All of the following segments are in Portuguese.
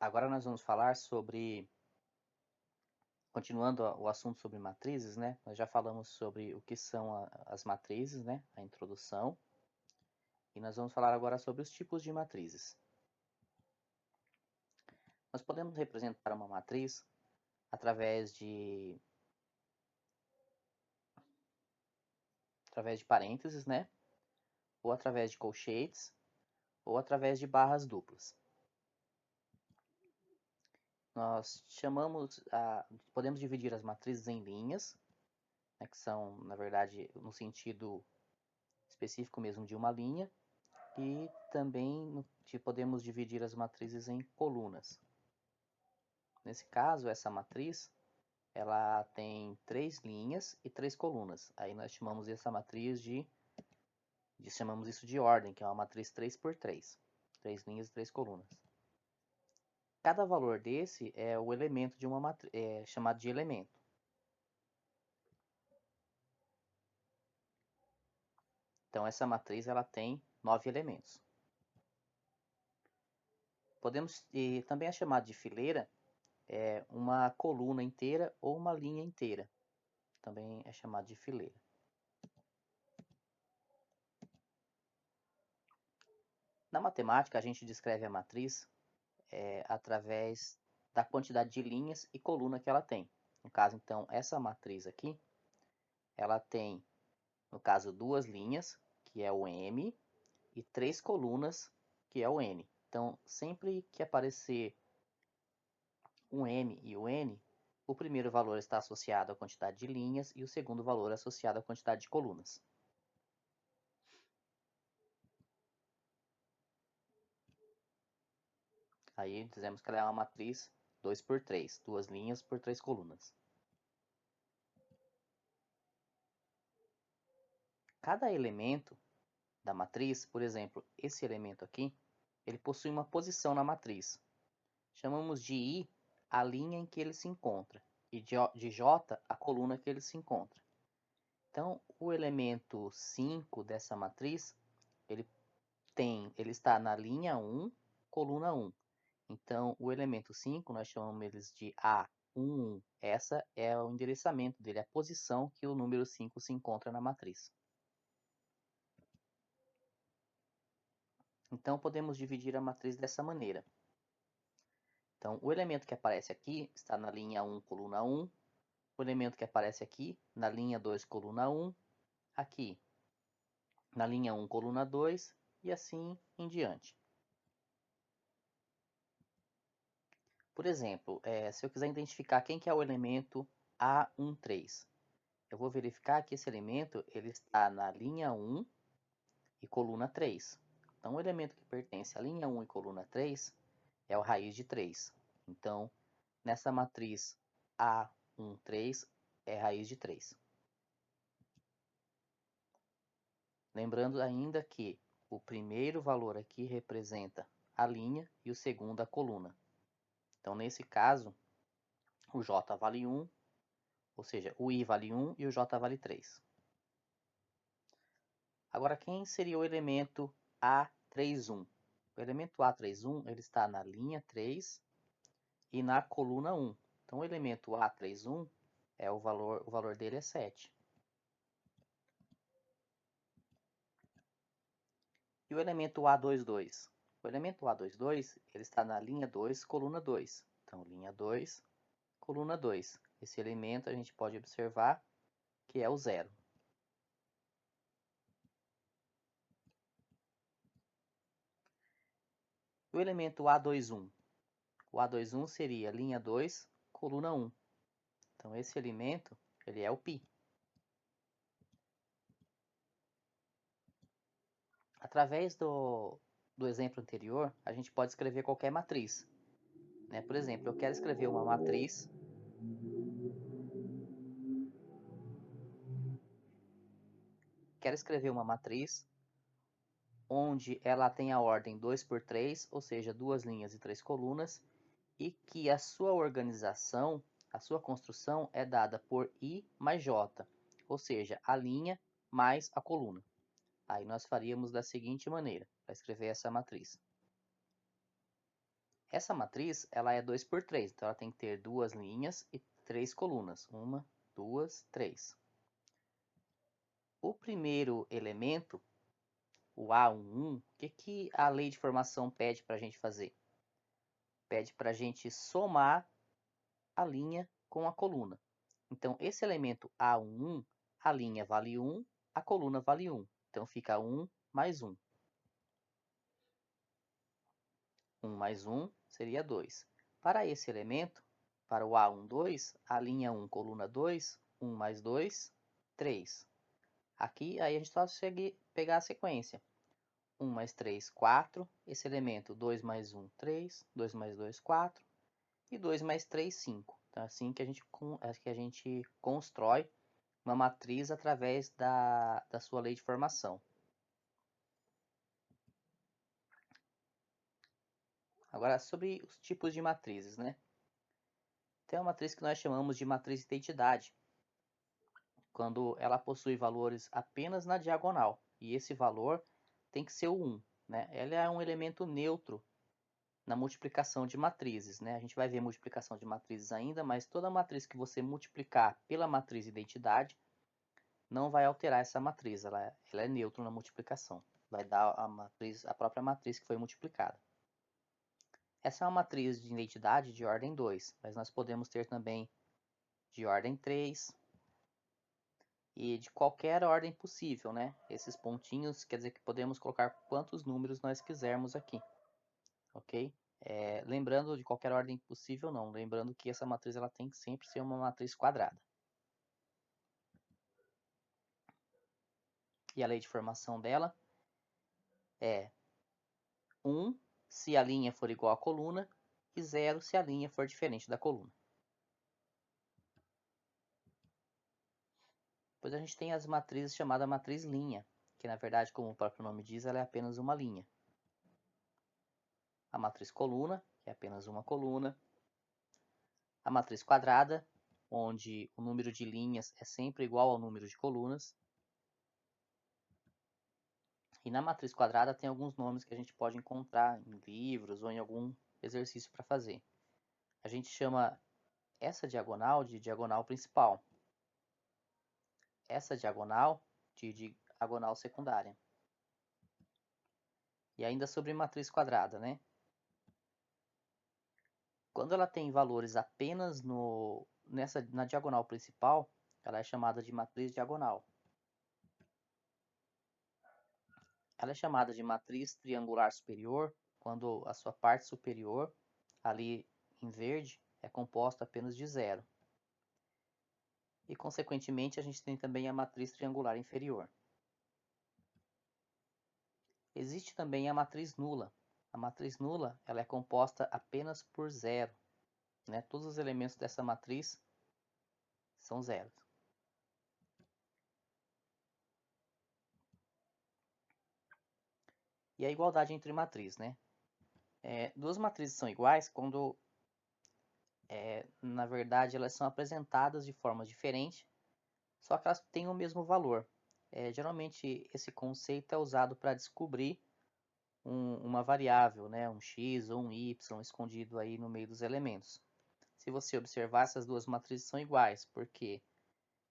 Agora nós vamos falar sobre, continuando o assunto sobre matrizes, né? Nós já falamos sobre o que são as matrizes, né? A introdução. E nós vamos falar agora sobre os tipos de matrizes. Nós podemos representar uma matriz através de parênteses, né? Ou através de colchetes, ou através de barras duplas. Podemos dividir as matrizes em linhas, né, que são, na verdade, no sentido específico mesmo de uma linha, e também podemos dividir as matrizes em colunas. Nesse caso, essa matriz ela tem 3 linhas e 3 colunas. Aí nós chamamos essa matriz chamamos isso de ordem, que é uma matriz 3x3. 3 linhas e 3 colunas. Cada valor desse é o elemento de uma matriz, chamado de elemento. Então essa matriz ela tem 9 elementos. Também é chamado de fileira uma coluna inteira ou uma linha inteira. Também é chamado de fileira. Na matemática, a gente descreve a matriz através da quantidade de linhas e coluna que ela tem. No caso, então, essa matriz aqui, ela tem, no caso, 2 linhas, que é o M, e 3 colunas, que é o N. Então, sempre que aparecer um M e o N, o primeiro valor está associado à quantidade de linhas e o segundo valor é associado à quantidade de colunas. Aí dizemos que ela é uma matriz 2x3, 2 linhas por 3 colunas. Cada elemento da matriz, por exemplo, esse elemento aqui, ele possui uma posição na matriz. Chamamos de I a linha em que ele se encontra e de J a coluna que ele se encontra. Então, o elemento 5 dessa matriz, ele está na linha 1, coluna 1. Então, o elemento 5, nós chamamos eles de A11. Essa é o endereçamento dele, a posição que o número 5 se encontra na matriz. Então, podemos dividir a matriz dessa maneira. Então, o elemento que aparece aqui está na linha 1, coluna 1. O elemento que aparece aqui na linha 2, coluna 1. Aqui na linha 1, coluna 2. E assim em diante. Por exemplo, se eu quiser identificar quem que é o elemento A13, eu vou verificar que esse elemento ele está na linha 1 e coluna 3. Então, o elemento que pertence à linha 1 e coluna 3 é o raiz de 3. Então, nessa matriz A13 é raiz de 3. Lembrando ainda que o primeiro valor aqui representa a linha e o segundo a coluna. Então, nesse caso, o J vale 1, ou seja, o I vale 1 e o J vale 3. Agora, quem seria o elemento A31? O elemento A31 ele está na linha 3 e na coluna 1. Então, o elemento A31 o valor dele é 7. E o elemento A22? O elemento A22 ele está na linha 2, coluna 2. Então, linha 2, coluna 2. Esse elemento a gente pode observar que é o 0. E o elemento A21? O A21 seria linha 2, coluna 1. Então, esse elemento ele é o π. Através do exemplo anterior, a gente pode escrever qualquer matriz. Né? Por exemplo, eu quero escrever uma matriz onde ela tem a ordem 2x3, ou seja, 2 linhas e 3 colunas, e que a sua organização, a sua construção é dada por I mais J, ou seja, a linha mais a coluna. Aí nós faríamos da seguinte maneira, para escrever essa matriz. Essa matriz, ela é 2 por 3, então ela tem que ter 2 linhas e 3 colunas. 1, 2, 3. O primeiro elemento, o A11, o que a lei de formação pede para a gente fazer? Pede para a gente somar a linha com a coluna. Então, esse elemento A11, a linha vale 1, a coluna vale 1. Então, fica 1 mais 1. 1 mais 1 seria 2. Para esse elemento, para o A12, a linha 1, coluna 2, 1 mais 2, 3. Aqui, aí a gente só consegue pegar a sequência. 1 mais 3, 4. Esse elemento, 2 mais 1, 3. 2 mais 2, 4. E 2 mais 3, 5. Então, é assim que a gente constrói uma matriz através da sua lei de formação. Agora, sobre os tipos de matrizes, né? Tem uma matriz que nós chamamos de matriz de identidade, quando ela possui valores apenas na diagonal, e esse valor tem que ser o 1, né? Ela é um elemento neutro na multiplicação de matrizes, né? A gente vai ver multiplicação de matrizes ainda, mas toda matriz que você multiplicar pela matriz identidade não vai alterar essa matriz, ela é neutra na multiplicação. Vai dar a própria matriz que foi multiplicada. Essa é uma matriz de identidade de ordem 2, mas nós podemos ter também de ordem 3 e de qualquer ordem possível, né? Esses pontinhos quer dizer que podemos colocar quantos números nós quisermos aqui, ok? Lembrando de qualquer ordem possível, não. Lembrando que essa matriz ela tem que sempre ser uma matriz quadrada. E a lei de formação dela é 1 se a linha for igual à coluna e 0 se a linha for diferente da coluna. Depois a gente tem as matrizes chamada matriz linha, que na verdade, como o próprio nome diz, ela é apenas uma linha. A matriz coluna, que é apenas uma coluna. A matriz quadrada, onde o número de linhas é sempre igual ao número de colunas. E na matriz quadrada tem alguns nomes que a gente pode encontrar em livros ou em algum exercício para fazer. A gente chama essa diagonal de diagonal principal. Essa diagonal de diagonal secundária. E ainda sobre matriz quadrada, né? Quando ela tem valores apenas na diagonal principal, ela é chamada de matriz diagonal. Ela é chamada de matriz triangular superior quando a sua parte superior, ali em verde, é composta apenas de zero. E, consequentemente, a gente tem também a matriz triangular inferior. Existe também a matriz nula. A matriz nula ela é composta apenas por zero, né? Todos os elementos dessa matriz são zeros. E a igualdade entre matriz, né? Duas matrizes são iguais quando, na verdade, elas são apresentadas de forma diferente, só que elas têm o mesmo valor. Geralmente, esse conceito é usado para descobrir uma variável, né? Um x ou um y escondido aí no meio dos elementos. Se você observar, essas duas matrizes são iguais, porque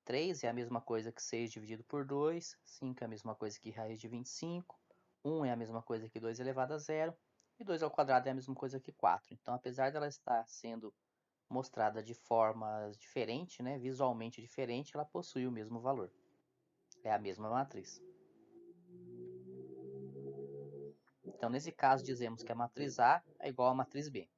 3 é a mesma coisa que 6 dividido por 2, 5 é a mesma coisa que raiz de 25, 1 é a mesma coisa que 2 elevado a zero, e 2 ao quadrado é a mesma coisa que 4. Então, apesar dela estar sendo mostrada de formas diferentes, né, visualmente diferente, ela possui o mesmo valor. É a mesma matriz. Então, nesse caso, dizemos que a matriz A é igual à matriz B.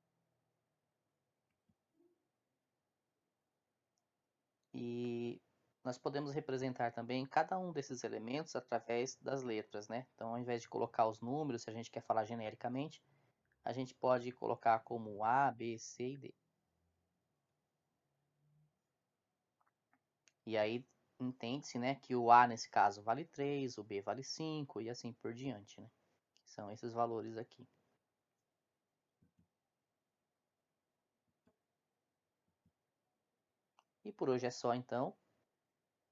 E nós podemos representar também cada um desses elementos através das letras, né? Então, ao invés de colocar os números, se a gente quer falar genericamente, a gente pode colocar como A, B, C e D. E aí entende-se, né, que o A nesse caso vale 3, o B vale 5 e assim por diante, né? Que são esses valores aqui. E por hoje é só então.